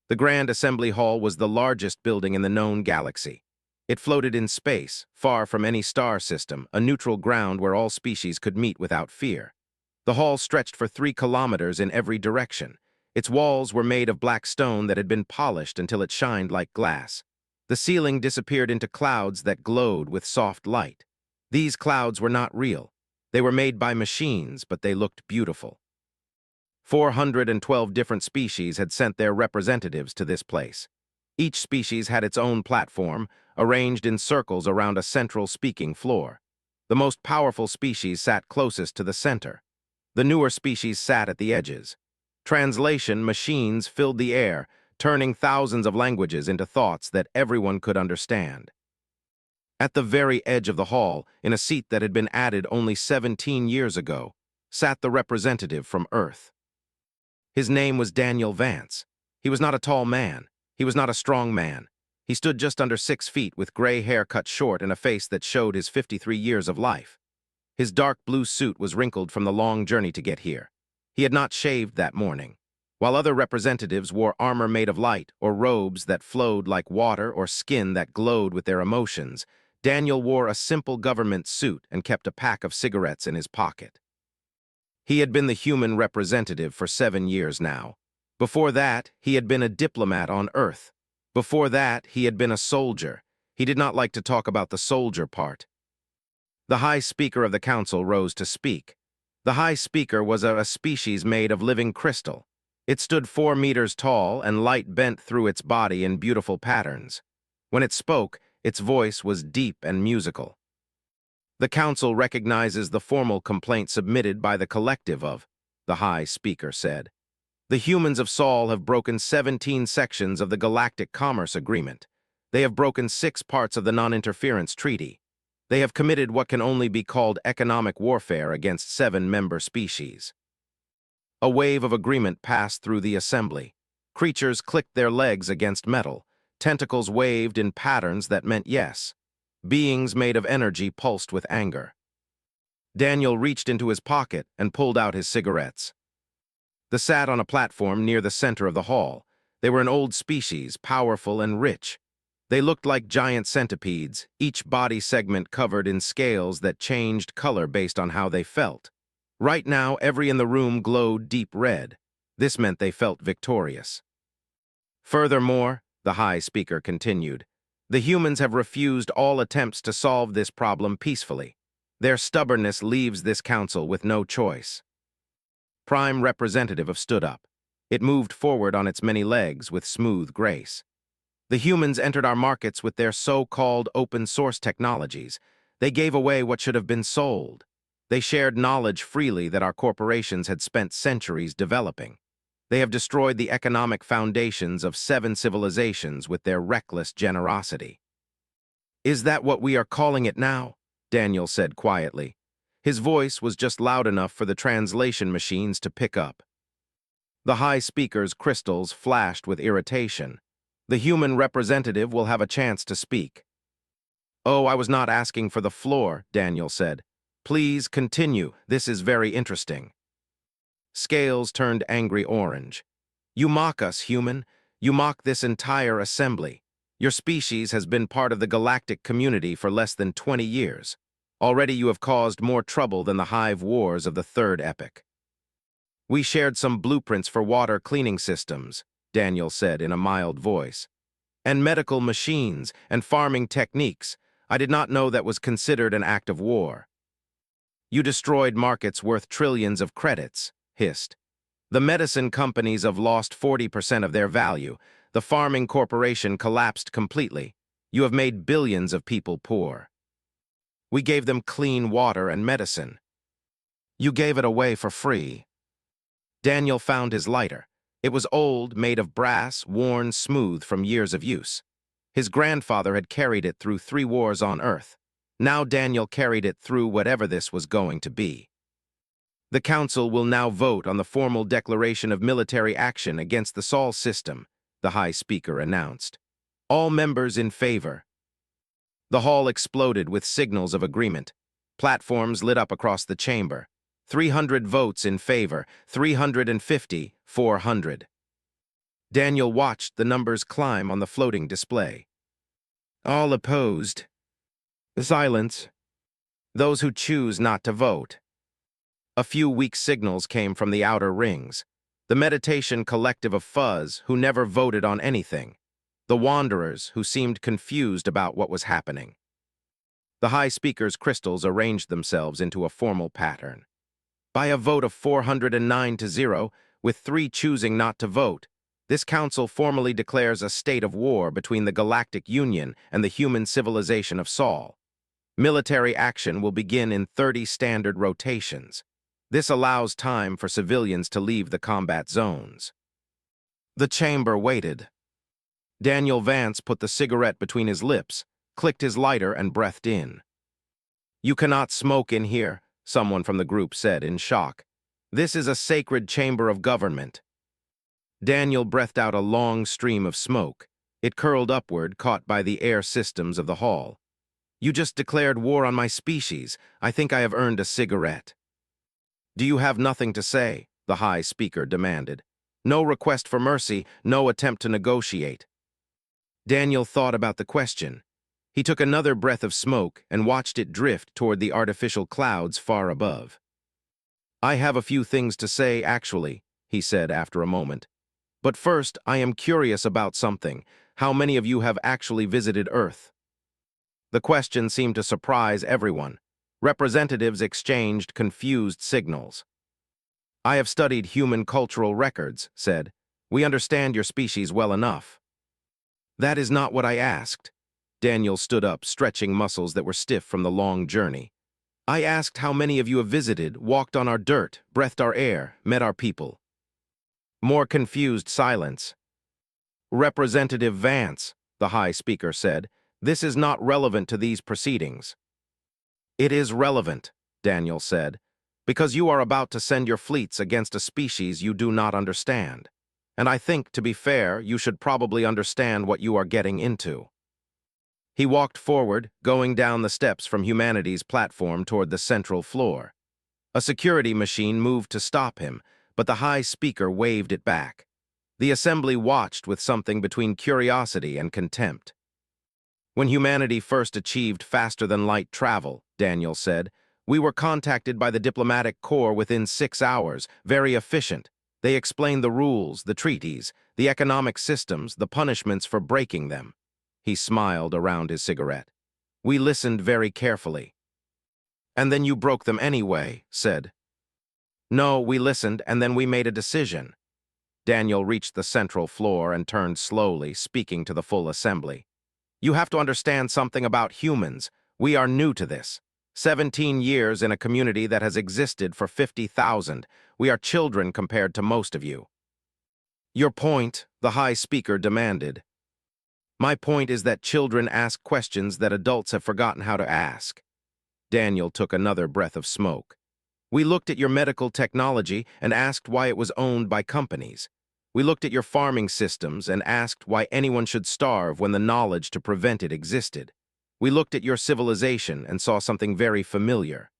The Grand Assembly Hall was the largest building in the known galaxy. It floated in space, far from any star system, a neutral ground where all species could meet without fear. The hall stretched for 3 kilometers in every direction. Its walls were made of black stone that had been polished until it shined like glass. The ceiling disappeared into clouds that glowed with soft light. These clouds were not real. They were made by machines, but they looked beautiful. 412 different species had sent their representatives to this place. Each species had its own platform, arranged in circles around a central speaking floor. The most powerful species sat closest to the center. The newer species sat at the edges. Translation machines filled the air, turning thousands of languages into thoughts that everyone could understand. At the very edge of the hall, in a seat that had been added only 17 years ago, sat the representative from Earth. His name was Daniel Vance. He was not a tall man. He was not a strong man. He stood just under 6 feet with gray hair cut short and a face that showed his 53 years of life. His dark blue suit was wrinkled from the long journey to get here. He had not shaved that morning. While other representatives wore armor made of light or robes that flowed like water or skin that glowed with their emotions, Daniel wore a simple government suit and kept a pack of cigarettes in his pocket. He had been the human representative for 7 years now. Before that, he had been a diplomat on Earth. Before that, he had been a soldier. He did not like to talk about the soldier part. The High Speaker of the Council rose to speak. The High Speaker was a species made of living crystal. It stood 4 meters tall, and light bent through its body in beautiful patterns. When it spoke, its voice was deep and musical. The Council recognizes the formal complaint submitted by the collective of, the High Speaker said. The humans of Sol have broken 17 sections of the Galactic Commerce Agreement. They have broken 6 parts of the Non-Interference Treaty. They have committed what can only be called economic warfare against 7 member species. A wave of agreement passed through the assembly. Creatures clicked their legs against metal. Tentacles waved in patterns that meant yes. Beings made of energy pulsed with anger. Daniel reached into his pocket and pulled out his cigarettes. They sat on a platform near the center of the hall. They were an old species, powerful and rich. They looked like giant centipedes, each body segment covered in scales that changed color based on how they felt. Right now, every in the room glowed deep red. This meant they felt victorious. Furthermore, the High Speaker continued, the humans have refused all attempts to solve this problem peacefully. Their stubbornness leaves this council with no choice. Prime Representative stood up. It moved forward on its many legs with smooth grace. The humans entered our markets with their so-called open-source technologies. They gave away what should have been sold. They shared knowledge freely that our corporations had spent centuries developing. They have destroyed the economic foundations of 7 civilizations with their reckless generosity. Is that what we are calling it now? Daniel said quietly. His voice was just loud enough for the translation machines to pick up. The High Speaker's crystals flashed with irritation. The human representative will have a chance to speak. Oh, I was not asking for the floor, Daniel said. Please continue. This is very interesting. Scales turned angry orange. You mock us, human. You mock this entire assembly. Your species has been part of the galactic community for less than 20 years. Already you have caused more trouble than the hive wars of the 3rd epoch. We shared some blueprints for water cleaning systems, Daniel said in a mild voice. And medical machines and farming techniques. I did not know that was considered an act of war. You destroyed markets worth trillions of credits, hissed. The medicine companies have lost 40% of their value. The farming corporation collapsed completely. You have made billions of people poor. We gave them clean water and medicine. You gave it away for free. Daniel found his lighter. It was old, made of brass, worn smooth from years of use. His grandfather had carried it through 3 wars on Earth. Now Daniel carried it through whatever this was going to be. The Council will now vote on the formal declaration of military action against the Sol system, the High Speaker announced. All members in favor. The hall exploded with signals of agreement. Platforms lit up across the chamber. 300 votes in favor, 350, 400. Daniel watched the numbers climb on the floating display. All opposed. Silence. Those who choose not to vote. A few weak signals came from the outer rings. The meditation collective of fuzz who never voted on anything. The wanderers who seemed confused about what was happening. The high speaker's crystals arranged themselves into a formal pattern. By a vote of 409-0, with 3 choosing not to vote, this council formally declares a state of war between the Galactic Union and the human civilization of Sol. Military action will begin in 30 standard rotations. This allows time for civilians to leave the combat zones. The chamber waited. Daniel Vance put the cigarette between his lips, clicked his lighter, and breathed in. "You cannot smoke in here," someone from the group said in shock. "This is a sacred chamber of government." Daniel breathed out a long stream of smoke. It curled upward, caught by the air systems of the hall. "You just declared war on my species. I think I have earned a cigarette." "Do you have nothing to say?" the high speaker demanded. "No request for mercy, no attempt to negotiate." Daniel thought about the question. He took another breath of smoke and watched it drift toward the artificial clouds far above. "I have a few things to say, actually," he said after a moment. "But first, I am curious about something. How many of you have actually visited Earth?" The question seemed to surprise everyone. Representatives exchanged confused signals. "I have studied human cultural records," said. "We understand your species well enough." "That is not what I asked." Daniel stood up, stretching muscles that were stiff from the long journey. "I asked how many of you have visited, walked on our dirt, breathed our air, met our people." More confused silence. "Representative Vance," the high speaker said, "this is not relevant to these proceedings." "It is relevant," Daniel said, "because you are about to send your fleets against a species you do not understand. And I think, to be fair, you should probably understand what you are getting into." He walked forward, going down the steps from humanity's platform toward the central floor. A security machine moved to stop him, but the high speaker waved it back. The assembly watched with something between curiosity and contempt. "When humanity first achieved faster-than-light travel," Daniel said, "we were contacted by the diplomatic corps within 6 hours, very efficient. They explained the rules, the treaties, the economic systems, the punishments for breaking them." He smiled around his cigarette. "We listened very carefully." "And then you broke them anyway," said. "No, we listened, and then we made a decision." Daniel reached the central floor and turned slowly, speaking to the full assembly. "You have to understand something about humans. We are new to this. 17 years in a community that has existed for 50,000. We are children compared to most of you." "Your point," the high speaker demanded. "My point is that children ask questions that adults have forgotten how to ask." Daniel took another breath of smoke. "We looked at your medical technology and asked why it was owned by companies. We looked at your farming systems and asked why anyone should starve when the knowledge to prevent it existed. We looked at your civilization and saw something very familiar."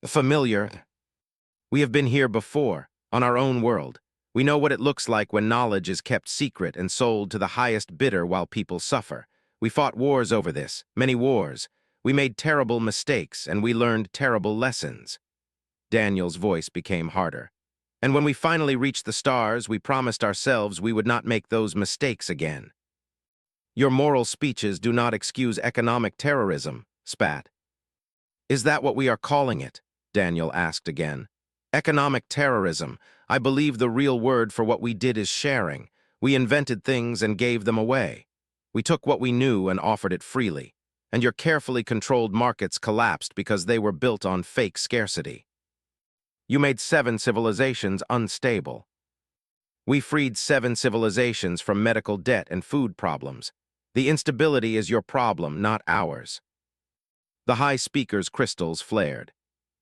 "Familiar?" "We have been here before, on our own world. We know what it looks like when knowledge is kept secret and sold to the highest bidder while people suffer. We fought wars over this, many wars. We made terrible mistakes, and we learned terrible lessons." Daniel's voice became harder. "And when we finally reached the stars, we promised ourselves we would not make those mistakes again." "Your moral speeches do not excuse economic terrorism," spat. "Is that what we are calling it?" Daniel asked again. "Economic terrorism. I believe the real word for what we did is sharing. We invented things and gave them away. We took what we knew and offered it freely. And your carefully controlled markets collapsed because they were built on fake scarcity. You made 7 civilizations unstable. We freed 7 civilizations from medical debt and food problems. The instability is your problem, not ours." The high speaker's crystals flared.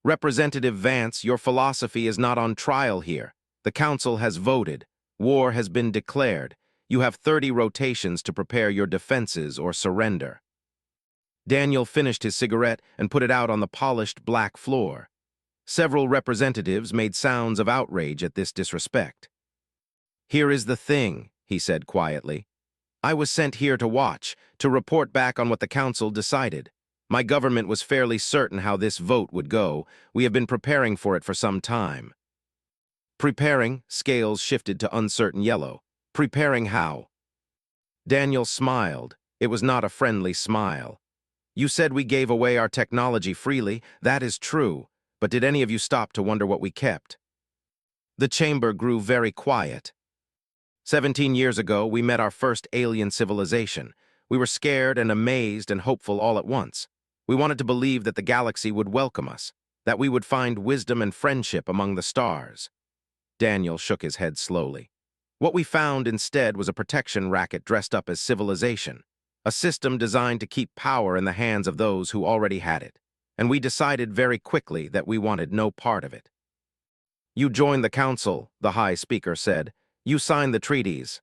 "Representative Vance, your philosophy is not on trial here. The council has voted. War has been declared. You have 30 rotations to prepare your defenses or surrender." Daniel finished his cigarette and put it out on the polished black floor. Several representatives made sounds of outrage at this disrespect. "Here is the thing," he said quietly. I was sent here to watch, to report back on what the council decided. My government was fairly certain how this vote would go. We have been preparing for it for some time. Preparing, scales shifted to uncertain yellow. Preparing how? Daniel smiled. It was not a friendly smile. You said we gave away our technology freely. That is true. But did any of you stop to wonder what we kept? The chamber grew very quiet. 17 years ago, we met our first alien civilization. We were scared and amazed and hopeful all at once. We wanted to believe that the galaxy would welcome us, that we would find wisdom and friendship among the stars. Daniel shook his head slowly. What we found instead was a protection racket dressed up as civilization, a system designed to keep power in the hands of those who already had it. And we decided very quickly that we wanted no part of it. You joined the council, the High Speaker said. You signed the treaties.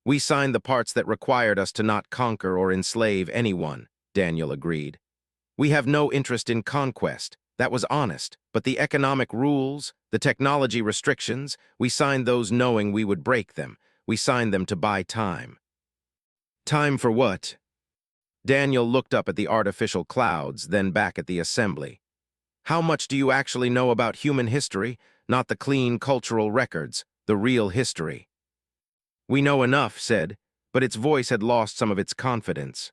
We signed the parts that required us to not conquer or enslave anyone, Daniel agreed. We have no interest in conquest. That was honest. But the economic rules, the technology restrictions, we signed those knowing we would break them. We signed them to buy time. Time for what? Daniel looked up at the artificial clouds, then back at the assembly. How much do you actually know about human history, not the clean cultural records, the real history? We know enough, said, but its voice had lost some of its confidence.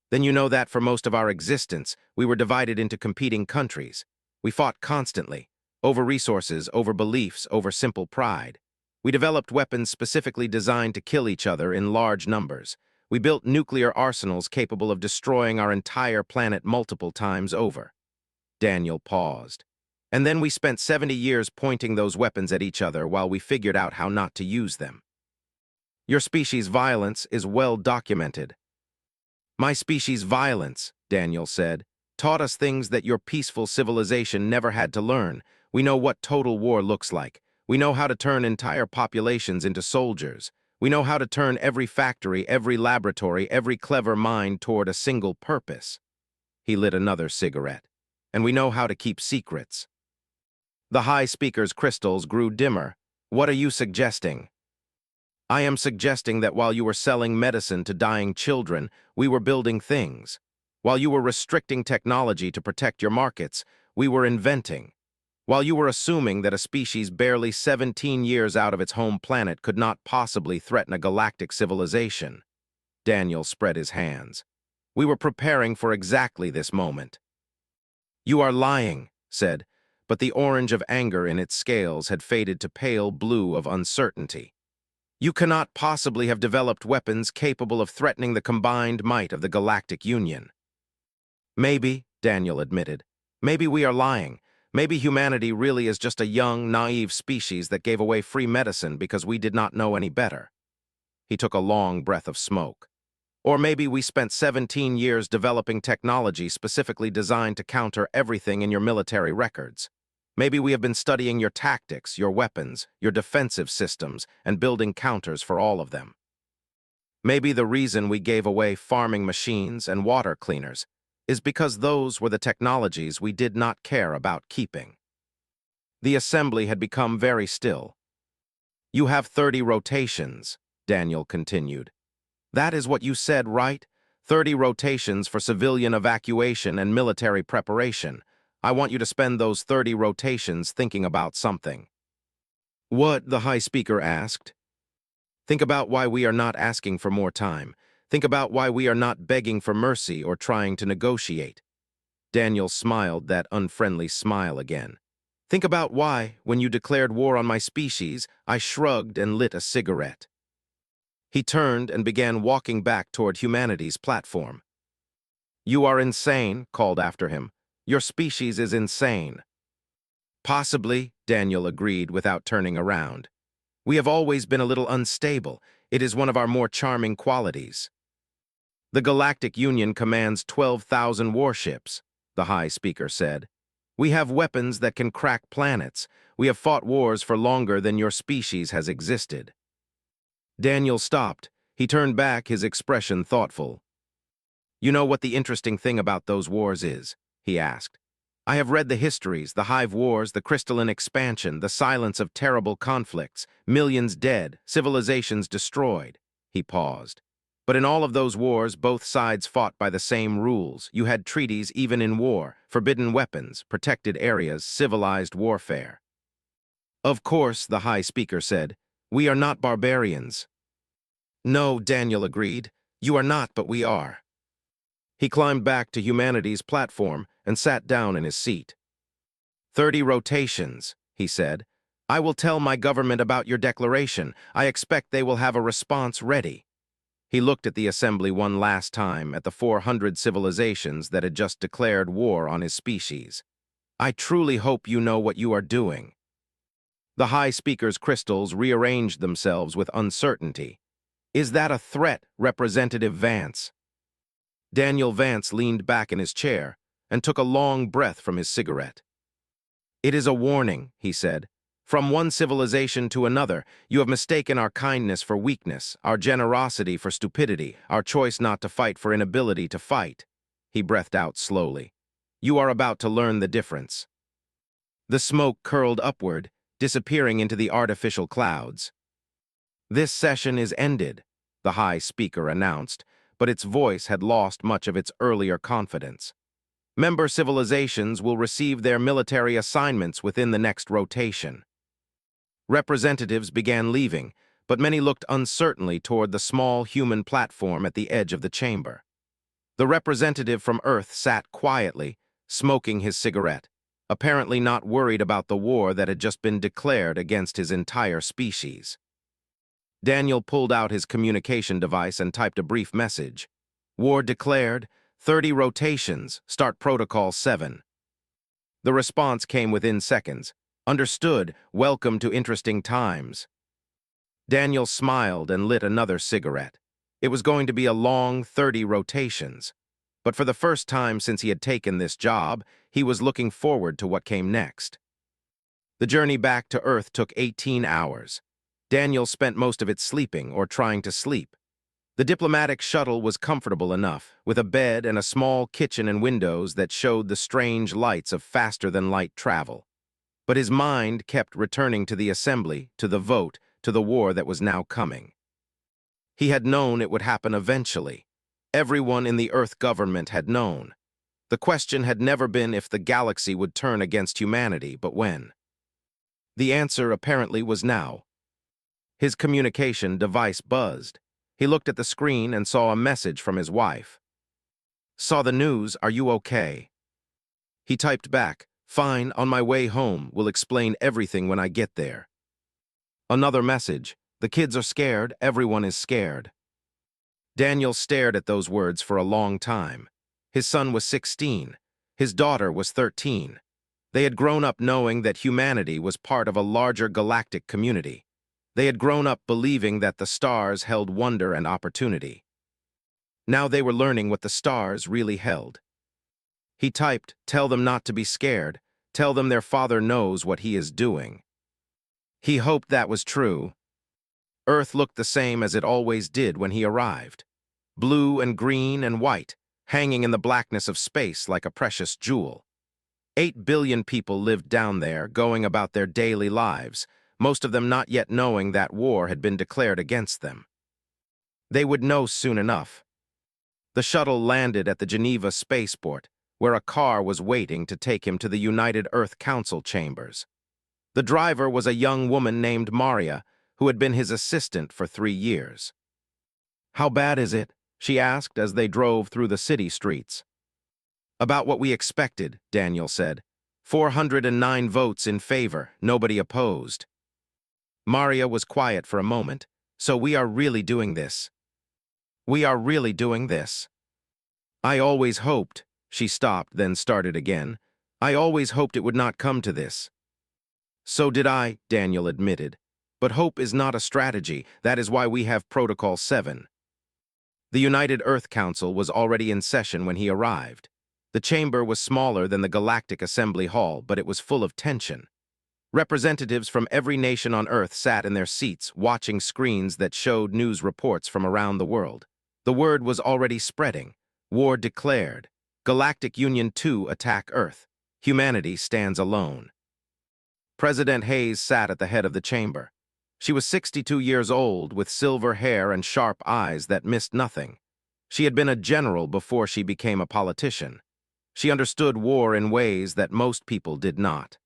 Then you know that for most of our existence, we were divided into competing countries. We fought constantly, over resources, over beliefs, over simple pride. We developed weapons specifically designed to kill each other in large numbers. We built nuclear arsenals capable of destroying our entire planet multiple times over. Daniel paused. And then we spent 70 years pointing those weapons at each other while we figured out how not to use them. Your species' violence is well documented. My species' violence, Daniel said, taught us things that your peaceful civilization never had to learn. We know what total war looks like. We know how to turn entire populations into soldiers. We know how to turn every factory, every laboratory, every clever mind toward a single purpose. He lit another cigarette. And we know how to keep secrets. The High Speaker's crystals grew dimmer. What are you suggesting? I am suggesting that while you were selling medicine to dying children, we were building things. While you were restricting technology to protect your markets, we were inventing. While you were assuming that a species barely 17 years out of its home planet could not possibly threaten a galactic civilization. Daniel spread his hands. We were preparing for exactly this moment. You are lying, said, but the orange of anger in its scales had faded to pale blue of uncertainty. You cannot possibly have developed weapons capable of threatening the combined might of the Galactic Union. Maybe, Daniel admitted. Maybe we are lying. Maybe humanity really is just a young, naive species that gave away free medicine because we did not know any better. He took a long breath of smoke. Or maybe we spent 17 years developing technology specifically designed to counter everything in your military records. Maybe we have been studying your tactics, your weapons, your defensive systems, and building counters for all of them. Maybe the reason we gave away farming machines and water cleaners is because those were the technologies we did not care about keeping. The assembly had become very still. You have 30 rotations, Daniel continued. That is what you said, right? 30 rotations for civilian evacuation and military preparation. I want you to spend those 30 rotations thinking about something. What? The High Speaker asked. Think about why we are not asking for more time. Think about why we are not begging for mercy or trying to negotiate. Daniel smiled that unfriendly smile again. Think about why, when you declared war on my species, I shrugged and lit a cigarette. He turned and began walking back toward humanity's platform. You are insane, called after him. Your species is insane. Possibly, Daniel agreed without turning around. We have always been a little unstable. It is one of our more charming qualities. The Galactic Union commands 12,000 warships, the High Speaker said. We have weapons that can crack planets. We have fought wars for longer than your species has existed. Daniel stopped. He turned back, his expression thoughtful. You know what the interesting thing about those wars is? He asked. I have read the histories, the hive wars, the crystalline expansion, the silence of terrible conflicts, millions dead, civilizations destroyed. He paused. But in all of those wars, both sides fought by the same rules. You had treaties even in war, forbidden weapons, protected areas, civilized warfare. Of course, the High Speaker said, we are not barbarians. No, Daniel agreed. You are not, but we are. He climbed back to humanity's platform and sat down in his seat. 30 rotations, he said. I will tell my government about your declaration. I expect they will have a response ready. He looked at the assembly one last time, at the 400 civilizations that had just declared war on his species. I truly hope you know what you are doing. The High Speaker's crystals rearranged themselves with uncertainty. Is that a threat, Representative Vance? Daniel Vance leaned back in his chair and took a long breath from his cigarette. It is a warning, he said. From one civilization to another, you have mistaken our kindness for weakness, our generosity for stupidity, our choice not to fight for inability to fight. He breathed out slowly. You are about to learn the difference. The smoke curled upward, disappearing into the artificial clouds. This session is ended, the High Speaker announced, but its voice had lost much of its earlier confidence. Member civilizations will receive their military assignments within the next rotation. Representatives began leaving, but many looked uncertainly toward the small human platform at the edge of the chamber. The representative from Earth sat quietly, smoking his cigarette, apparently not worried about the war that had just been declared against his entire species. Daniel pulled out his communication device and typed a brief message. War declared, 30 rotations, start Protocol 7. The response came within seconds. Understood, welcome to interesting times. Daniel smiled and lit another cigarette. It was going to be a long 30 rotations. But for the first time since he had taken this job, he was looking forward to what came next. The journey back to Earth took 18 hours. Daniel spent most of it sleeping or trying to sleep. The diplomatic shuttle was comfortable enough, with a bed and a small kitchen and windows that showed the strange lights of faster-than-light travel. But his mind kept returning to the assembly, to the vote, to the war that was now coming. He had known it would happen eventually. Everyone in the Earth government had known. The question had never been if the galaxy would turn against humanity, but when. The answer apparently was now. His communication device buzzed. He looked at the screen and saw a message from his wife. Saw the news, are you okay? He typed back, fine, on my way home, will explain everything when I get there. Another message, the kids are scared, everyone is scared. Daniel stared at those words for a long time. His son was 16. His daughter was 13. They had grown up knowing that humanity was part of a larger galactic community. They had grown up believing that the stars held wonder and opportunity. Now they were learning what the stars really held. He typed, tell them not to be scared. Tell them their father knows what he is doing. He hoped that was true. Earth looked the same as it always did when he arrived. Blue and green and white, hanging in the blackness of space like a precious jewel. 8 billion people lived down there, going about their daily lives, most of them not yet knowing that war had been declared against them. They would know soon enough. The shuttle landed at the Geneva spaceport, where a car was waiting to take him to the United Earth Council chambers. The driver was a young woman named Maria, who had been his assistant for 3 years. How bad is it? She asked as they drove through the city streets. About what we expected, Daniel said. 409 votes in favor, nobody opposed. Maria was quiet for a moment. So we are really doing this. We are really doing this. I always hoped, she stopped, then started again. I always hoped it would not come to this. So did I, Daniel admitted. But hope is not a strategy. That is why we have Protocol 7. The United Earth Council was already in session when he arrived. The chamber was smaller than the Galactic Assembly Hall, but it was full of tension. Representatives from every nation on Earth sat in their seats, watching screens that showed news reports from around the world. The word was already spreading. War declared. Galactic Union 2 attack Earth. Humanity stands alone. President Hayes sat at the head of the chamber. She was 62 years old, with silver hair and sharp eyes that missed nothing. She had been a general before she became a politician. She understood war in ways that most people did not.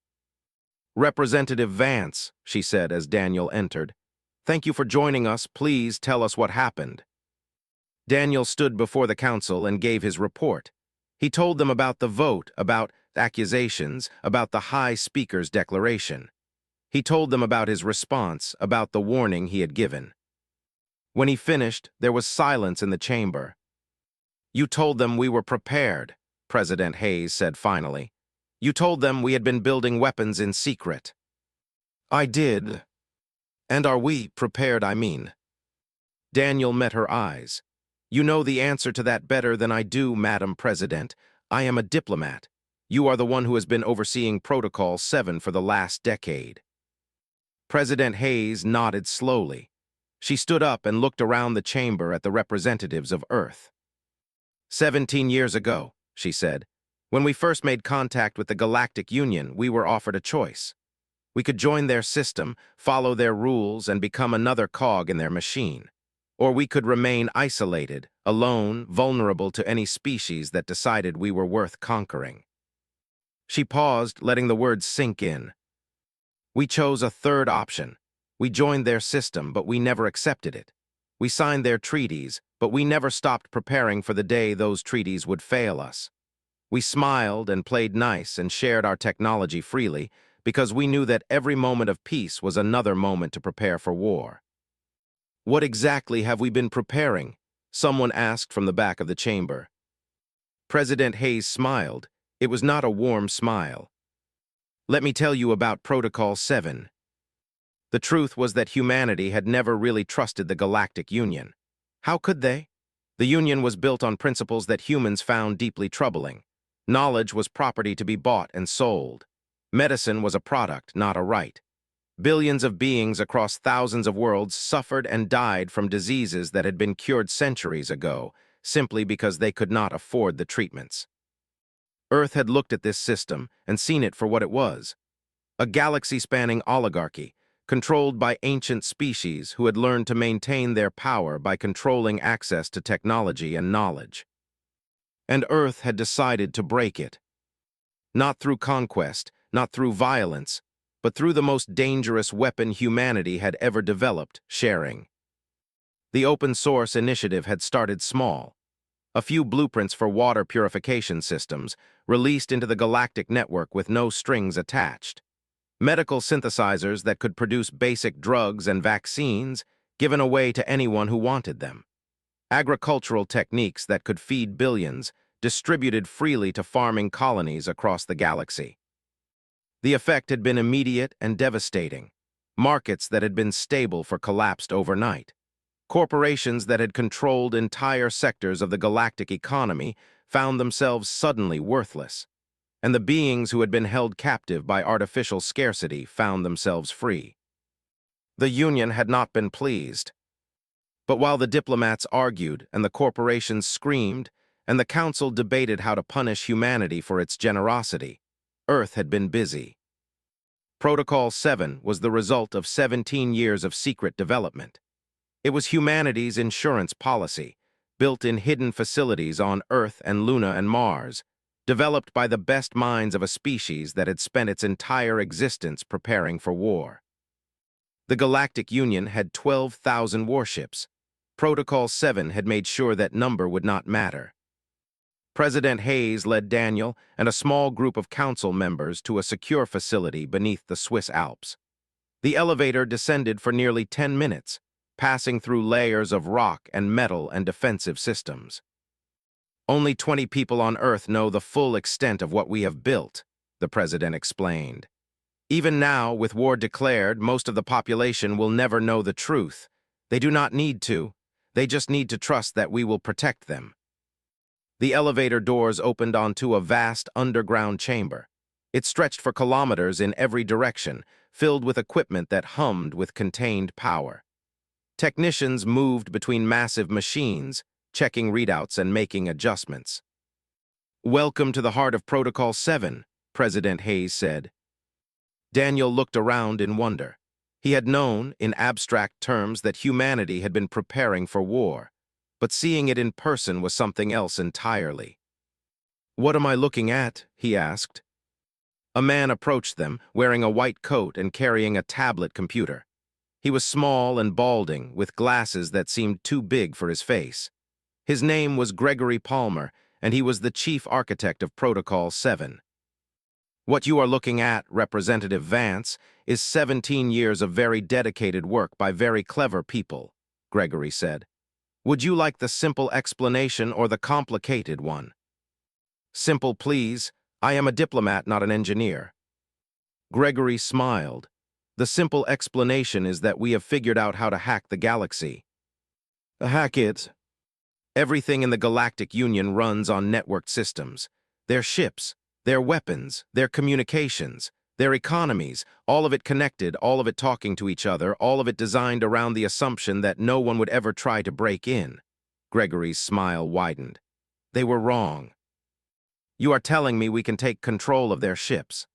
"Representative Vance," she said as Daniel entered, "thank you for joining us. Please tell us what happened." Daniel stood before the council and gave his report. He told them about the vote, about accusations, about the High Speaker's declaration. He told them about his response, about the warning he had given. When he finished, there was silence in the chamber. "You told them we were prepared," President Hayes said finally. "You told them we had been building weapons in secret." "I did. And are we prepared, I mean?" Daniel met her eyes. "You know the answer to that better than I do, Madam President. I am a diplomat. You are the one who has been overseeing Protocol 7 for the last decade." President Hayes nodded slowly. She stood up and looked around the chamber at the representatives of Earth. 17 years ago, she said, when we first made contact with the Galactic Union, we were offered a choice. We could join their system, follow their rules, and become another cog in their machine. Or we could remain isolated, alone, vulnerable to any species that decided we were worth conquering. She paused, letting the words sink in. We chose a third option. We joined their system, but we never accepted it. We signed their treaties, but we never stopped preparing for the day those treaties would fail us. We smiled and played nice and shared our technology freely because we knew that every moment of peace was another moment to prepare for war. "What exactly have we been preparing?" someone asked from the back of the chamber. President Hayes smiled. It was not a warm smile. "Let me tell you about Protocol 7. The truth was that humanity had never really trusted the Galactic Union. How could they? The Union was built on principles that humans found deeply troubling. Knowledge was property to be bought and sold. Medicine was a product, not a right. Billions of beings across thousands of worlds suffered and died from diseases that had been cured centuries ago, simply because they could not afford the treatments. Earth had looked at this system and seen it for what it was: a galaxy-spanning oligarchy, controlled by ancient species who had learned to maintain their power by controlling access to technology and knowledge. And Earth had decided to break it. Not through conquest, not through violence, but through the most dangerous weapon humanity had ever developed: sharing. The open source initiative had started small. A few blueprints for water purification systems, released into the galactic network with no strings attached. Medical synthesizers that could produce basic drugs and vaccines, given away to anyone who wanted them. Agricultural techniques that could feed billions, distributed freely to farming colonies across the galaxy. The effect had been immediate and devastating. Markets that had been stable collapsed overnight. Corporations that had controlled entire sectors of the galactic economy found themselves suddenly worthless. And the beings who had been held captive by artificial scarcity found themselves free. The Union had not been pleased. But while the diplomats argued and the corporations screamed and the council debated how to punish humanity for its generosity, Earth had been busy. Protocol 7 was the result of 17 years of secret development. It was humanity's insurance policy, built in hidden facilities on Earth and Luna and Mars, developed by the best minds of a species that had spent its entire existence preparing for war. The Galactic Union had 12,000 warships. Protocol 7 had made sure that number would not matter. President Hayes led Daniel and a small group of council members to a secure facility beneath the Swiss Alps. The elevator descended for nearly 10 minutes, passing through layers of rock and metal and defensive systems. "Only 20 people on Earth know the full extent of what we have built," the president explained. "Even now, with war declared, most of the population will never know the truth. They do not need to. They just need to trust that we will protect them." The elevator doors opened onto a vast underground chamber. It stretched for kilometers in every direction, filled with equipment that hummed with contained power. Technicians moved between massive machines, checking readouts and making adjustments. "Welcome to the heart of Protocol 7, President Hayes said. Daniel looked around in wonder. He had known, in abstract terms, that humanity had been preparing for war, but seeing it in person was something else entirely. "What am I looking at?" he asked. A man approached them, wearing a white coat and carrying a tablet computer. He was small and balding, with glasses that seemed too big for his face. His name was Gregory Palmer, and he was the chief architect of Protocol 7. "What you are looking at, Representative Vance, is 17 years of very dedicated work by very clever people," Gregory said. "Would you like the simple explanation or the complicated one?" "Simple, please. I am a diplomat, not an engineer." Gregory smiled. "The simple explanation is that we have figured out how to hack the galaxy." "Hack it?" "Everything in the Galactic Union runs on networked systems. Their ships, their weapons, their communications, their economies, all of it connected, all of it talking to each other, all of it designed around the assumption that no one would ever try to break in." Gregory's smile widened. "They were wrong. You are telling me we can take control of their ships."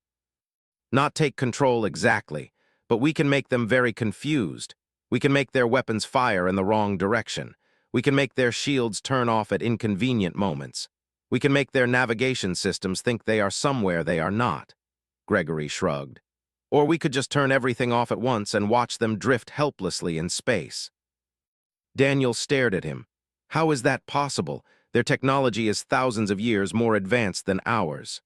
"Not take control exactly, but we can make them very confused. We can make their weapons fire in the wrong direction. We can make their shields turn off at inconvenient moments. We can make their navigation systems think they are somewhere they are not." Gregory shrugged. "Or we could just turn everything off at once and watch them drift helplessly in space." Daniel stared at him. "How is that possible? Their technology is thousands of years more advanced than ours."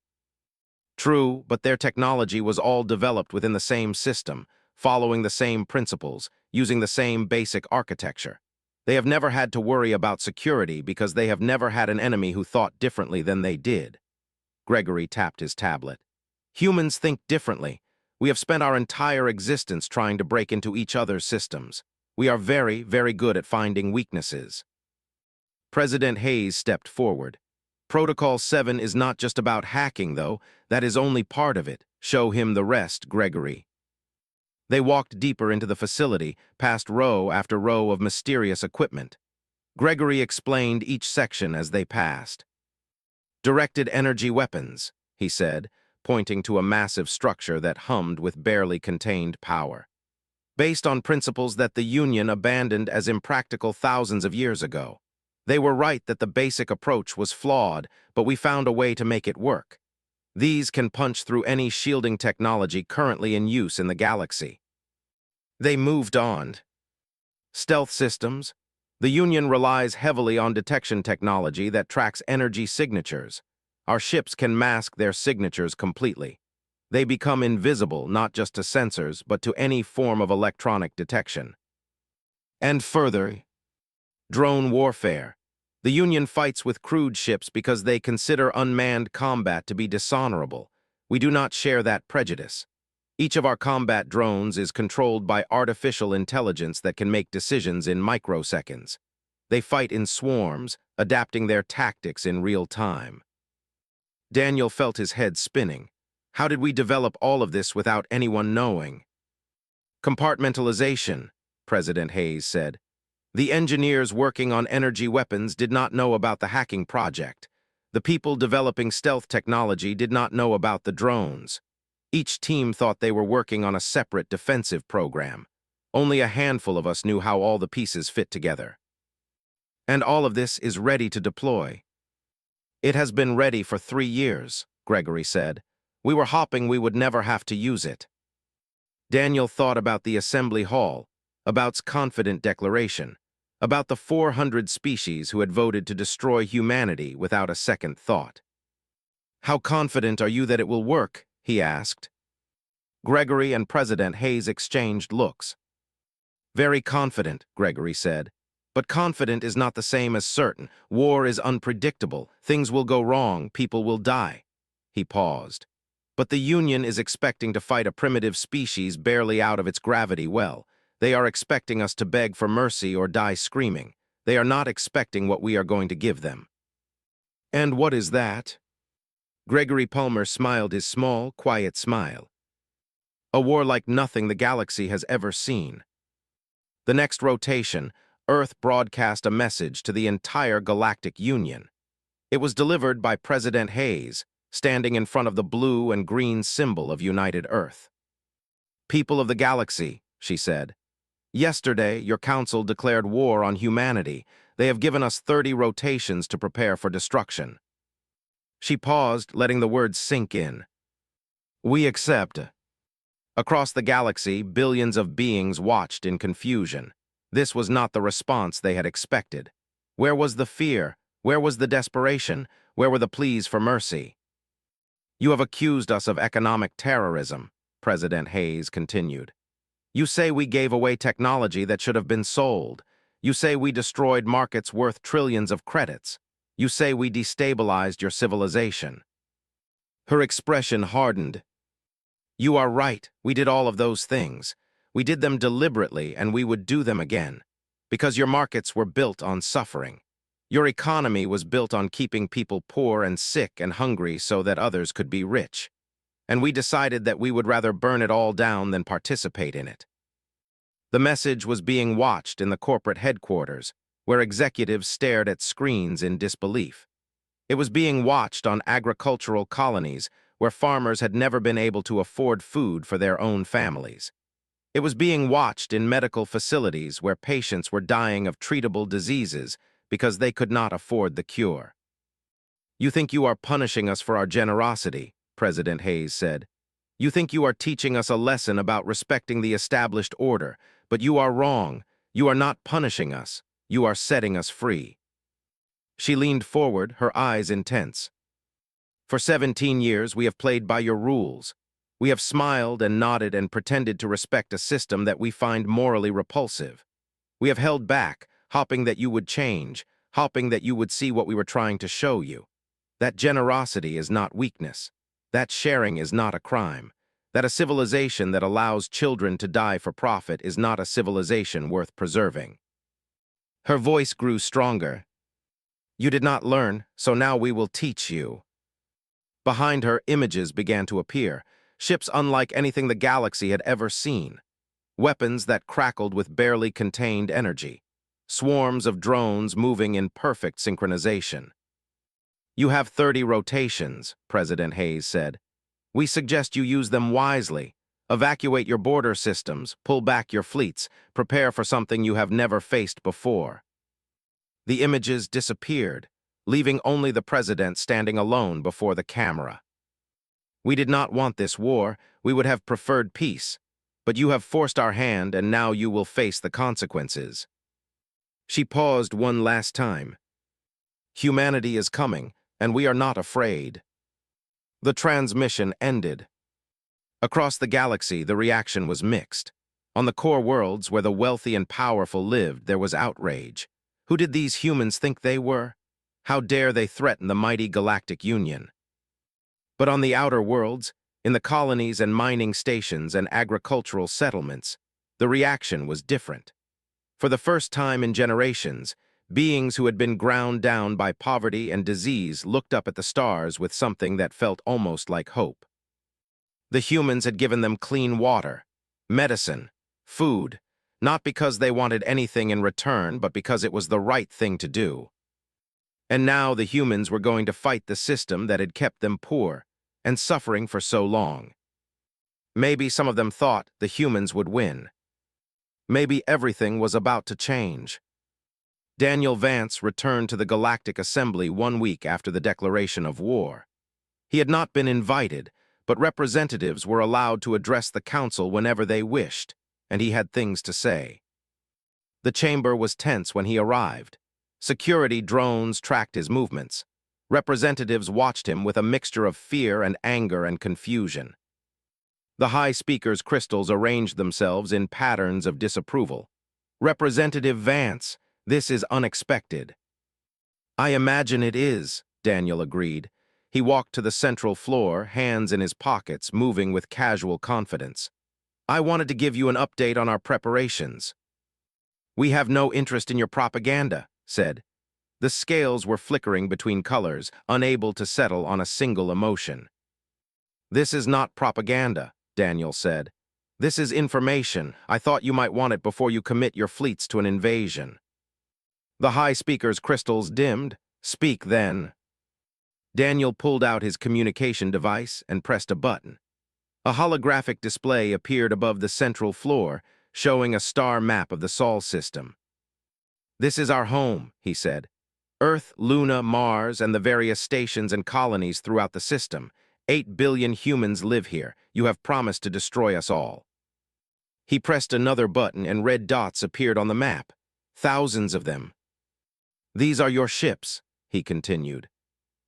"True, but their technology was all developed within the same system, following the same principles, using the same basic architecture. They have never had to worry about security because they have never had an enemy who thought differently than they did." Gregory tapped his tablet. "Humans think differently. We have spent our entire existence trying to break into each other's systems. We are very, very good at finding weaknesses." President Hayes stepped forward. "Protocol 7 is not just about hacking, though. That is only part of it. Show him the rest, Gregory." They walked deeper into the facility, past row after row of mysterious equipment. Gregory explained each section as they passed. "Directed energy weapons," he said, pointing to a massive structure that hummed with barely contained power. "Based on principles that the Union abandoned as impractical thousands of years ago. They were right that the basic approach was flawed, but we found a way to make it work. These can punch through any shielding technology currently in use in the galaxy." They moved on. "Stealth systems. The Union relies heavily on detection technology that tracks energy signatures. Our ships can mask their signatures completely. They become invisible not just to sensors, but to any form of electronic detection. And further, drone warfare. The Union fights with crewed ships because they consider unmanned combat to be dishonorable. We do not share that prejudice. Each of our combat drones is controlled by artificial intelligence that can make decisions in microseconds. They fight in swarms, adapting their tactics in real time." Daniel felt his head spinning. "How did we develop all of this without anyone knowing?" "Compartmentalization," President Hayes said. "The engineers working on energy weapons did not know about the hacking project. The people developing stealth technology did not know about the drones. Each team thought they were working on a separate defensive program. Only a handful of us knew how all the pieces fit together. And all of this is ready to deploy." "It has been ready for 3 years," Gregory said. "We were hoping we would never have to use it." Daniel thought about the assembly hall, about its confident declaration, about the 400 species who had voted to destroy humanity without a second thought. "How confident are you that it will work?" he asked. Gregory and President Hayes exchanged looks. "Very confident," Gregory said. "But confident is not the same as certain. War is unpredictable. Things will go wrong. People will die." He paused. "But the Union is expecting to fight a primitive species barely out of its gravity well. They are expecting us to beg for mercy or die screaming. They are not expecting what we are going to give them." "And what is that?" Gregory Palmer smiled his small, quiet smile. "A war like nothing the galaxy has ever seen." The next rotation, Earth broadcast a message to the entire Galactic Union. It was delivered by President Hayes, standing in front of the blue and green symbol of United Earth. "People of the galaxy," she said, "yesterday your council declared war on humanity. They have given us 30 rotations to prepare for destruction." She paused, letting the words sink in. "We accept." Across the galaxy, billions of beings watched in confusion. This was not the response they had expected. Where was the fear? Where was the desperation? Where were the pleas for mercy? "You have accused us of economic terrorism," President Hayes continued. "You say we gave away technology that should have been sold. You say we destroyed markets worth trillions of credits. You say we destabilized your civilization." Her expression hardened. "You are right, we did all of those things. We did them deliberately, and we would do them again. Because your markets were built on suffering. Your economy was built on keeping people poor and sick and hungry so that others could be rich. And we decided that we would rather burn it all down than participate in it." The message was being watched in the corporate headquarters, where executives stared at screens in disbelief. It was being watched on agricultural colonies, where farmers had never been able to afford food for their own families. It was being watched in medical facilities where patients were dying of treatable diseases because they could not afford the cure. "You think you are punishing us for our generosity," President Hayes said. "You think you are teaching us a lesson about respecting the established order, but you are wrong. You are not punishing us. You are setting us free." She leaned forward, her eyes intense. "For 17 years, we have played by your rules. We have smiled and nodded and pretended to respect a system that we find morally repulsive. We have held back, hoping that you would change, hoping that you would see what we were trying to show you. That generosity is not weakness. That sharing is not a crime. That a civilization that allows children to die for profit is not a civilization worth preserving." Her voice grew stronger. "You did not learn, so now we will teach you." Behind her, images began to appear, ships unlike anything the galaxy had ever seen. Weapons that crackled with barely contained energy. Swarms of drones moving in perfect synchronization. "You have 30 rotations," President Hayes said. "We suggest you use them wisely. Evacuate your border systems, pull back your fleets, prepare for something you have never faced before." The images disappeared, leaving only the president standing alone before the camera. "We did not want this war. We would have preferred peace. But you have forced our hand, and now you will face the consequences." She paused one last time. "Humanity is coming, and we are not afraid." The transmission ended. Across the galaxy, the reaction was mixed. On the core worlds, where the wealthy and powerful lived, there was outrage. Who did these humans think they were? How dare they threaten the mighty Galactic Union? But on the outer worlds, in the colonies and mining stations and agricultural settlements, the reaction was different. For the first time in generations, beings who had been ground down by poverty and disease looked up at the stars with something that felt almost like hope. The humans had given them clean water, medicine, food, not because they wanted anything in return, but because it was the right thing to do. And now the humans were going to fight the system that had kept them poor and suffering for so long. Maybe some of them thought the humans would win. Maybe everything was about to change. Daniel Vance returned to the Galactic Assembly 1 week after the declaration of war. He had not been invited, but representatives were allowed to address the council whenever they wished, and he had things to say. The chamber was tense when he arrived. Security drones tracked his movements. Representatives watched him with a mixture of fear and anger and confusion. The High Speaker's crystals arranged themselves in patterns of disapproval. "Representative Vance, this is unexpected." "I imagine it is," Daniel agreed. He walked to the central floor, hands in his pockets, moving with casual confidence. "I wanted to give you an update on our preparations." "We have no interest in your propaganda," said. The scales were flickering between colors, unable to settle on a single emotion. "This is not propaganda," Daniel said. "This is information. I thought you might want it before you commit your fleets to an invasion." The High Speaker's crystals dimmed. "Speak then." Daniel pulled out his communication device and pressed a button. A holographic display appeared above the central floor, showing a star map of the Sol system. "This is our home," he said. "Earth, Luna, Mars, and the various stations and colonies throughout the system. 8 billion humans live here. You have promised to destroy us all." He pressed another button and red dots appeared on the map. Thousands of them. "These are your ships," he continued.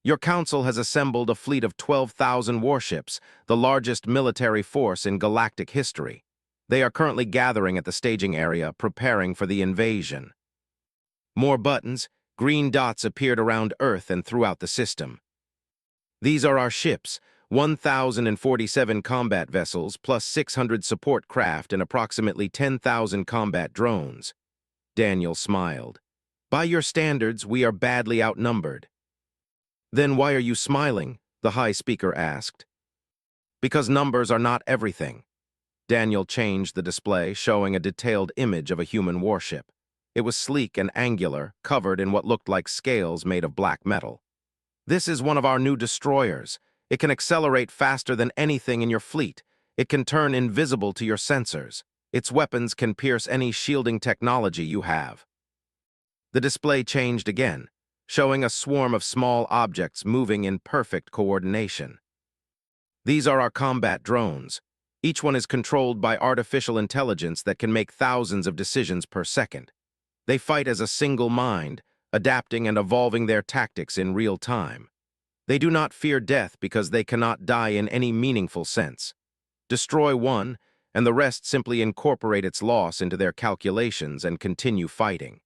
"Your council has assembled a fleet of 12,000 warships, the largest military force in galactic history. They are currently gathering at the staging area, preparing for the invasion." More buttons, green dots appeared around Earth and throughout the system. "These are our ships, 1,047 combat vessels, plus 600 support craft and approximately 10,000 combat drones." Daniel smiled. "By your standards, we are badly outnumbered." "Then why are you smiling?" the High Speaker asked. "Because numbers are not everything." Daniel changed the display, showing a detailed image of a human warship. It was sleek and angular, covered in what looked like scales made of black metal. "This is one of our new destroyers. It can accelerate faster than anything in your fleet. It can turn invisible to your sensors. Its weapons can pierce any shielding technology you have." The display changed again, showing a swarm of small objects moving in perfect coordination. "These are our combat drones. Each one is controlled by artificial intelligence that can make thousands of decisions per second. They fight as a single mind, adapting and evolving their tactics in real time. They do not fear death because they cannot die in any meaningful sense. Destroy one, and the rest simply incorporate its loss into their calculations and continue fighting."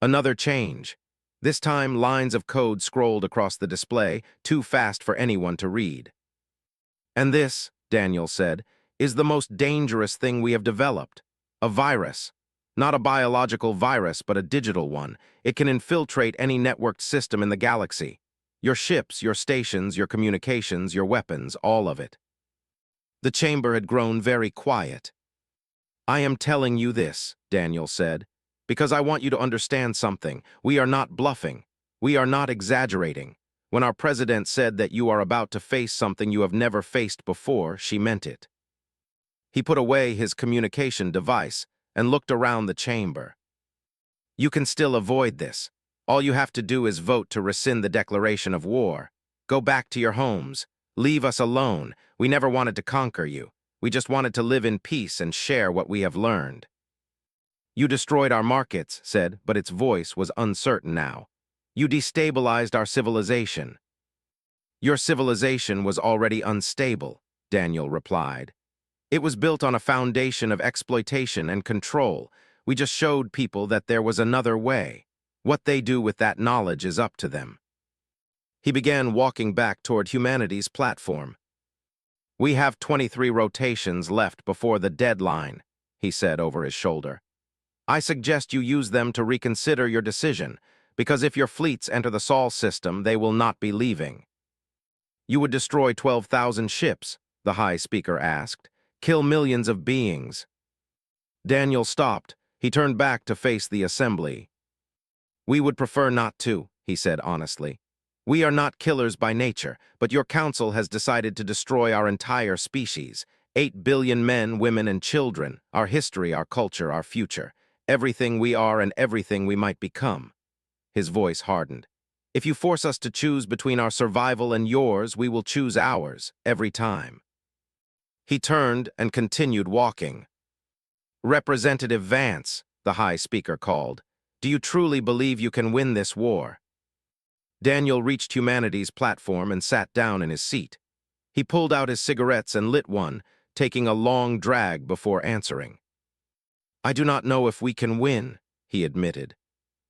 Another change. This time, lines of code scrolled across the display, too fast for anyone to read. "And this," Daniel said, "is the most dangerous thing we have developed. A virus. Not a biological virus, but a digital one. It can infiltrate any networked system in the galaxy. Your ships, your stations, your communications, your weapons, all of it." The chamber had grown very quiet. "I am telling you this," Daniel said, "because I want you to understand something. We are not bluffing. We are not exaggerating. When our president said that you are about to face something you have never faced before, she meant it." He put away his communication device and looked around the chamber. "You can still avoid this. All you have to do is vote to rescind the declaration of war. Go back to your homes. Leave us alone. We never wanted to conquer you. We just wanted to live in peace and share what we have learned." "You destroyed our markets," said, but its voice was uncertain now. "You destabilized our civilization." "Your civilization was already unstable," Daniel replied. "It was built on a foundation of exploitation and control. We just showed people that there was another way. What they do with that knowledge is up to them." He began walking back toward humanity's platform. "We have 23 rotations left before the deadline," he said over his shoulder. "I suggest you use them to reconsider your decision, because if your fleets enter the Sol system, they will not be leaving." "You would destroy 12,000 ships?" the High Speaker asked. "Kill millions of beings?" Daniel stopped. He turned back to face the assembly. "We would prefer not to," he said honestly. "We are not killers by nature, but your council has decided to destroy our entire species. 8 billion men, women, and children, our history, our culture, our future. Everything we are and everything we might become." His voice hardened. "If you force us to choose between our survival and yours, we will choose ours, every time." He turned and continued walking. "Representative Vance," the High Speaker called, "do you truly believe you can win this war?" Daniel reached humanity's platform and sat down in his seat. He pulled out his cigarettes and lit one, taking a long drag before answering. "I do not know if we can win," he admitted.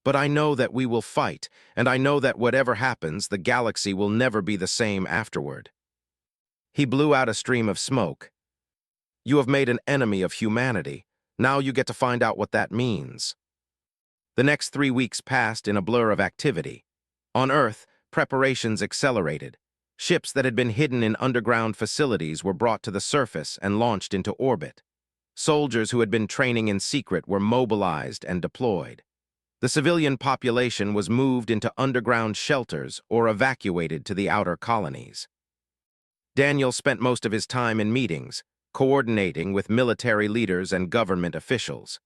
"But I know that we will fight, and I know that whatever happens, the galaxy will never be the same afterward." He blew out a stream of smoke. "You have made an enemy of humanity. Now you get to find out what that means." The next 3 weeks passed in a blur of activity. On Earth, preparations accelerated. Ships that had been hidden in underground facilities were brought to the surface and launched into orbit. Soldiers who had been training in secret were mobilized and deployed. The civilian population was moved into underground shelters or evacuated to the outer colonies. Daniel spent most of his time in meetings, coordinating with military leaders and government officials.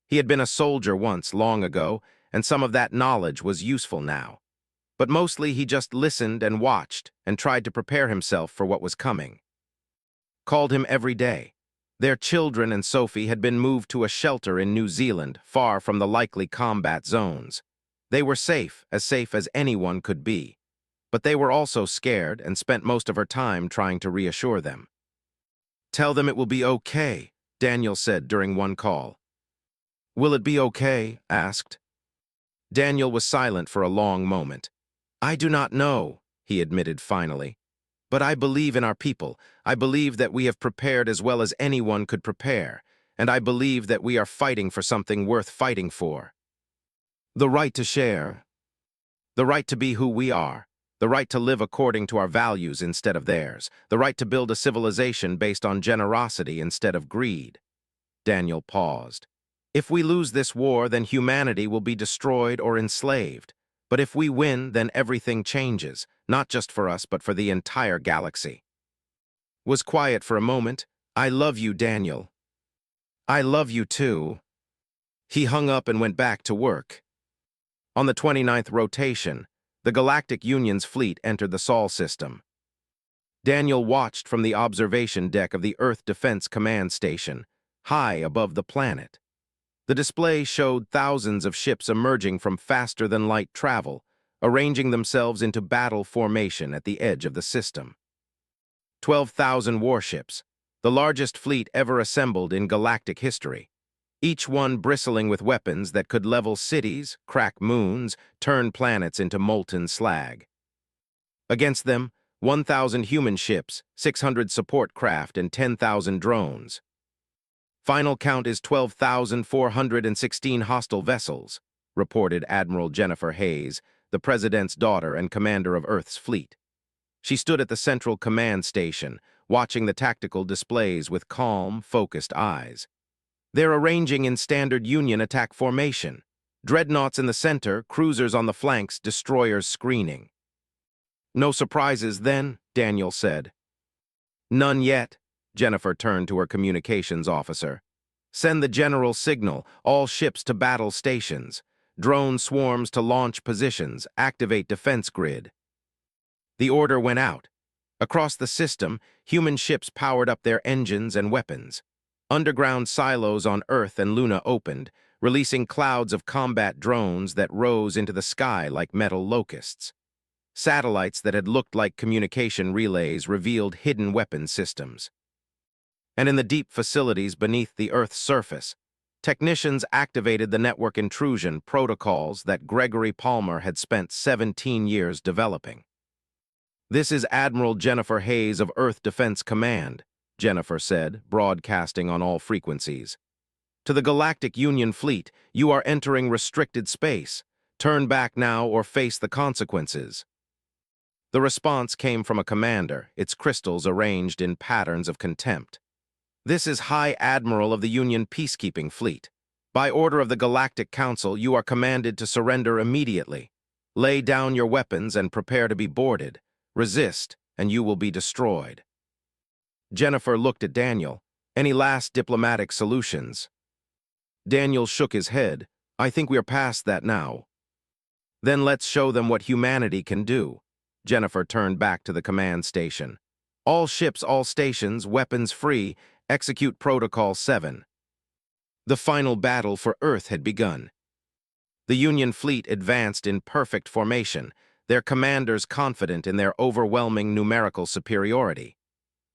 He had been a soldier once, long ago, and some of that knowledge was useful now. But mostly he just listened and watched and tried to prepare himself for what was coming. Called him every day. Their children and Sophie had been moved to a shelter in New Zealand, far from the likely combat zones. They were safe as anyone could be. But they were also scared and spent most of her time trying to reassure them. "Tell them it will be okay," Daniel said during one call. "Will it be okay?" asked. Daniel was silent for a long moment. "I do not know," he admitted finally. "But I believe in our people. I believe that we have prepared as well as anyone could prepare, and I believe that we are fighting for something worth fighting for. The right to share. The right to be who we are. The right to live according to our values instead of theirs. The right to build a civilization based on generosity instead of greed." Daniel paused. "If we lose this war, then humanity will be destroyed or enslaved. But if we win, then everything changes, not just for us, but for the entire galaxy." Was quiet for a moment. "I love you, Daniel." "I love you too." He hung up and went back to work. On the 29th rotation, the Galactic Union's fleet entered the Sol system. Daniel watched from the observation deck of the Earth Defense Command Station, high above the planet. The display showed thousands of ships emerging from faster-than-light travel, arranging themselves into battle formation at the edge of the system. 12,000 warships, the largest fleet ever assembled in galactic history, each one bristling with weapons that could level cities, crack moons, turn planets into molten slag. Against them, 1,000 human ships, 600 support craft, and 10,000 drones. Final count is 12,416 hostile vessels, reported Admiral Jennifer Hayes, the President's daughter and commander of Earth's fleet. She stood at the central command station, watching the tactical displays with calm, focused eyes. They're arranging in standard Union attack formation. Dreadnoughts in the center, cruisers on the flanks, destroyers screening. "No surprises then," Daniel said. "None yet." Jennifer turned to her communications officer. "Send the general signal, all ships to battle stations. Drone swarms to launch positions, activate defense grid." The order went out. Across the system, human ships powered up their engines and weapons. Underground silos on Earth and Luna opened, releasing clouds of combat drones that rose into the sky like metal locusts. Satellites that had looked like communication relays revealed hidden weapon systems. And in the deep facilities beneath the Earth's surface, technicians activated the network intrusion protocols that Gregory Palmer had spent 17 years developing. "This is Admiral Jennifer Hayes of Earth Defense Command," Jennifer said, broadcasting on all frequencies. "To the Galactic Union fleet, you are entering restricted space. Turn back now or face the consequences." The response came from a commander, its crystals arranged in patterns of contempt. "This is High Admiral of the Union Peacekeeping Fleet. By order of the Galactic Council, you are commanded to surrender immediately. Lay down your weapons and prepare to be boarded. Resist, and you will be destroyed." Jennifer looked at Daniel. "Any last diplomatic solutions?" Daniel shook his head. "I think we are past that now." "Then let's show them what humanity can do." Jennifer turned back to the command station. "All ships, all stations, weapons free, execute Protocol 7. The final battle for Earth had begun. The Union fleet advanced in perfect formation, their commanders confident in their overwhelming numerical superiority.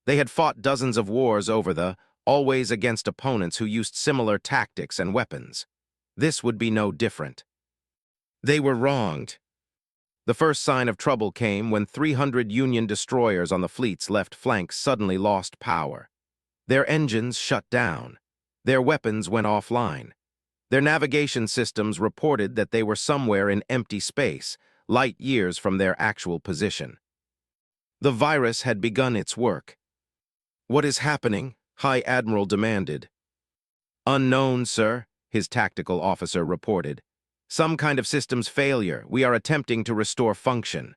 They had fought dozens of wars over always against opponents who used similar tactics and weapons. This would be no different. They were wronged. The first sign of trouble came when 300 Union destroyers on the fleet's left flank suddenly lost power. Their engines shut down. Their weapons went offline. Their navigation systems reported that they were somewhere in empty space, light years from their actual position. The virus had begun its work. "What is happening?" High Admiral demanded. "Unknown, sir," his tactical officer reported. Some kind of system's failure. We are attempting to restore function.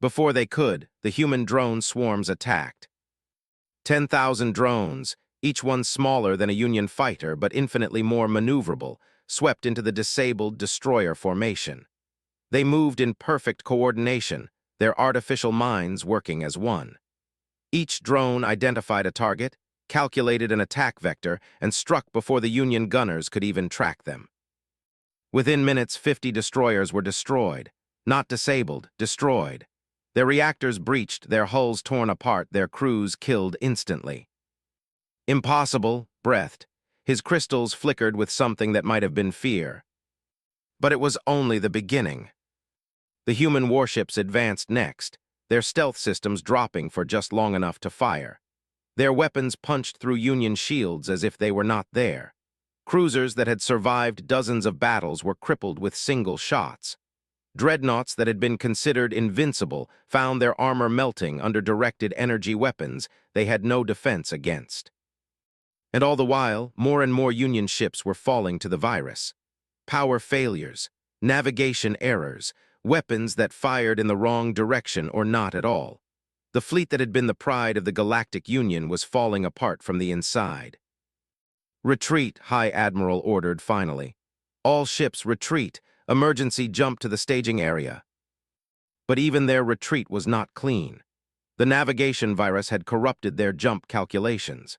Before they could, the human drone swarms attacked. 10,000 drones, each one smaller than a Union fighter but infinitely more maneuverable, swept into the disabled destroyer formation. They moved in perfect coordination, their artificial minds working as one. Each drone identified a target, calculated an attack vector, and struck before the Union gunners could even track them. Within minutes, 50 destroyers were destroyed. Not disabled, destroyed. Their reactors breached, their hulls torn apart, their crews killed instantly. Impossible, breathed. His crystals flickered with something that might have been fear. But it was only the beginning. The human warships advanced next, their stealth systems dropping for just long enough to fire. Their weapons punched through Union shields as if they were not there. Cruisers that had survived dozens of battles were crippled with single shots. Dreadnoughts that had been considered invincible found their armor melting under directed energy weapons they had no defense against. And all the while, more and more Union ships were falling to the virus. Power failures, navigation errors, weapons that fired in the wrong direction or not at all. The fleet that had been the pride of the Galactic Union was falling apart from the inside. "Retreat," High Admiral ordered finally. "All ships retreat. Emergency jump to the staging area." But even their retreat was not clean. The navigation virus had corrupted their jump calculations.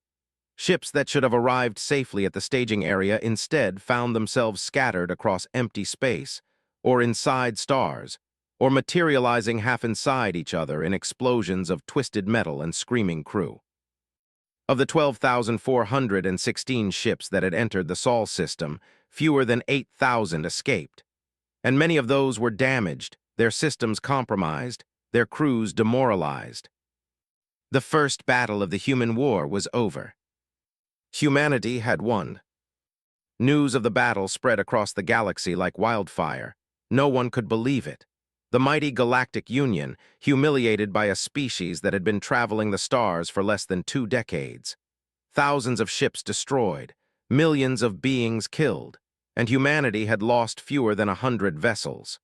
Ships that should have arrived safely at the staging area instead found themselves scattered across empty space, or inside stars, or materializing half inside each other in explosions of twisted metal and screaming crew. Of the 12,416 ships that had entered the Sol system, fewer than 8,000 escaped. And many of those were damaged, their systems compromised, their crews demoralized. The first battle of the human war was over. Humanity had won. News of the battle spread across the galaxy like wildfire. No one could believe it. The mighty Galactic Union, humiliated by a species that had been traveling the stars for less than 2 decades. Thousands of ships destroyed, millions of beings killed, and humanity had lost fewer than 100 vessels.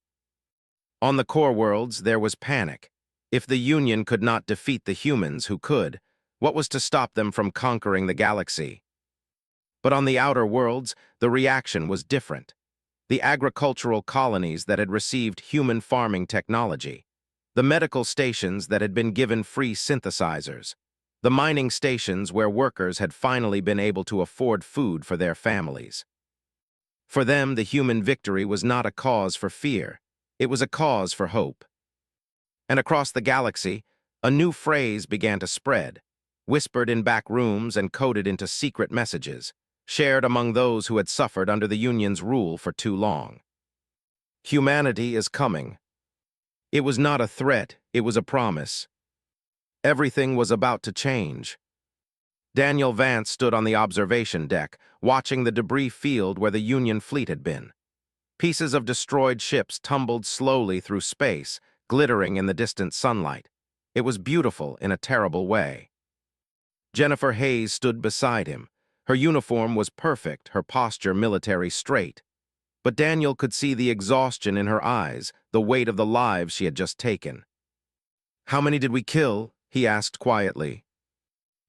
On the core worlds, there was panic. If the Union could not defeat the humans who could, what was to stop them from conquering the galaxy? But on the outer worlds, the reaction was different. The agricultural colonies that had received human farming technology, the medical stations that had been given free synthesizers, the mining stations where workers had finally been able to afford food for their families. For them, the human victory was not a cause for fear. It was a cause for hope. And across the galaxy, a new phrase began to spread, whispered in back rooms and coded into secret messages, shared among those who had suffered under the Union's rule for too long. Humanity is coming. It was not a threat, it was a promise. Everything was about to change. Daniel Vance stood on the observation deck, watching the debris field where the Union fleet had been. Pieces of destroyed ships tumbled slowly through space, glittering in the distant sunlight. It was beautiful in a terrible way. Jennifer Hayes stood beside him. Her uniform was perfect, her posture military straight. But Daniel could see the exhaustion in her eyes, the weight of the lives she had just taken. "How many did we kill?" he asked quietly.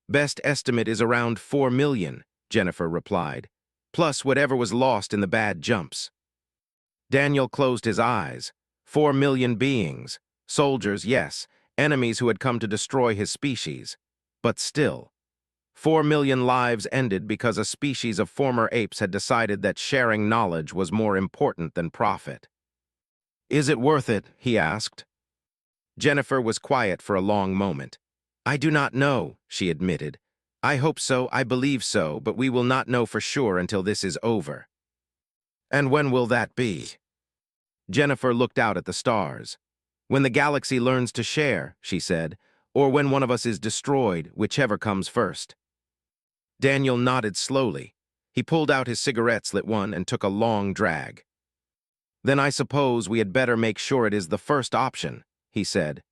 "Best estimate is around 4 million, Jennifer replied, plus whatever was lost in the bad jumps. Daniel closed his eyes. 4 million beings. Soldiers, yes, enemies who had come to destroy his species. But still, 4 million lives ended because a species of former apes had decided that sharing knowledge was more important than profit. "Is it worth it?" he asked. Jennifer was quiet for a long moment. "I do not know," she admitted. "I hope so, I believe so, but we will not know for sure until this is over." "And when will that be?" Jennifer looked out at the stars. "When the galaxy learns to share," she said, "or when one of us is destroyed, whichever comes first." Daniel nodded slowly. He pulled out his cigarettes, lit one, and took a long drag. "Then I suppose we had better make sure it is the first option," he said.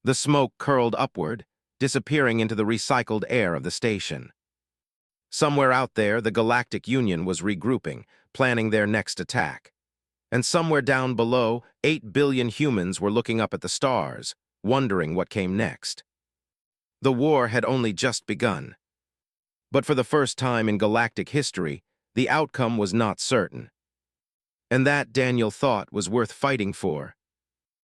The smoke curled upward, disappearing into the recycled air of the station. Somewhere out there, the Galactic Union was regrouping, planning their next attack. And somewhere down below, 8 billion humans were looking up at the stars, wondering what came next. The war had only just begun. But for the first time in galactic history, the outcome was not certain. And that, Daniel thought, was worth fighting for.